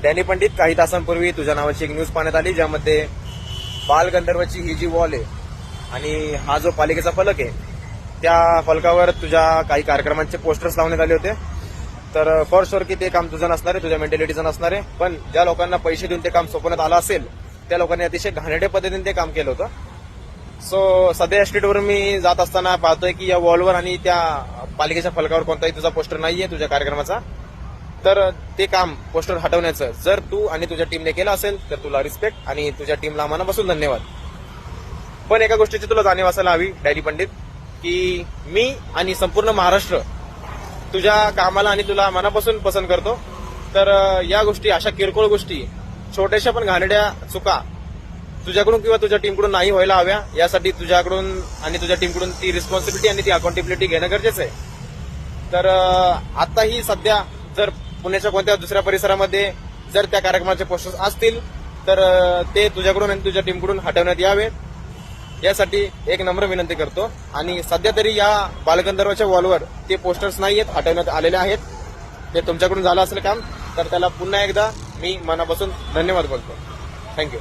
डॅनी पंडित, काही तासांपूर्वी तुझ्या नावाची एक न्यूज पाहण्यात आली, ज्यामध्ये बालगंधर्वची ही जी वॉल आहे आणि हा जो पालिकेचा फलक आहे, त्या फलकावर तुझ्या काही कार्यक्रमांचे पोस्टर्स लावण्यात आले होते. तर फॉर शुअर की ते काम तुझं नसणार आहे, तुझ्या मेंटॅलिटीचं नसणार आहे. पण ज्या लोकांना पैसे देऊन ते काम सोपवण्यात आलं असेल, त्या लोकांनी अतिशय घाणेरड्या पद्धतीने ते काम केलं होतं. सो सध्या स्ट्रीटवर मी जात असताना पाहतोय की या वॉलवर आणि त्या पालिकेच्या फलकावर कोणताही तुझा पोस्टर नाहीये तुझ्या कार्यक्रमाचा. तर ते काम पोस्टर हटवण्याचं जर तू आणि तुझ्या टीमने केलं असेल तर तुला रिस्पेक्ट आणि तुझ्या टीमला मनापासून धन्यवाद. पण एका गोष्टीची तुला जाणीव असायला हवी डॅनी पंडित, की मी आणि संपूर्ण महाराष्ट्र तुझ्या कामाला आणि तुला मनापासून पसंत करतो. तर या गोष्टी, अशा किरकोळ गोष्टी, छोट्याशा पण घाणेरड्या चुका तुझ्याकडून किंवा तुझ्या टीमकडून नाही व्हायला हव्या, यासाठी तुझ्याकडून आणि तुझ्या टीमकडून ती रिस्पॉन्सिबिलिटी आणि ती अकाउंटेबिलिटी घेणं गरजेचं आहे. तर आताही सध्या जर पुण्याच्या कोणत्या दुसऱ्या परिसरामध्ये जर त्या कार्यक्रमाचे पोस्टर्स असतील तर ते तुझ्याकडून आणि तुझ्या टीमकडून हटवण्यात यावे, यासाठी एक नम्र विनंती करतो. आणि सध्या तरी या बालगंधर्वाच्या वॉलवर ते पोस्टर्स नाही आहेत, हटवण्यात आलेले आहेत. ते तुमच्याकडून झालं असेल काम, तर त्याला पुन्हा एकदा मी मनापासून धन्यवाद बोलतो. थँक्यू.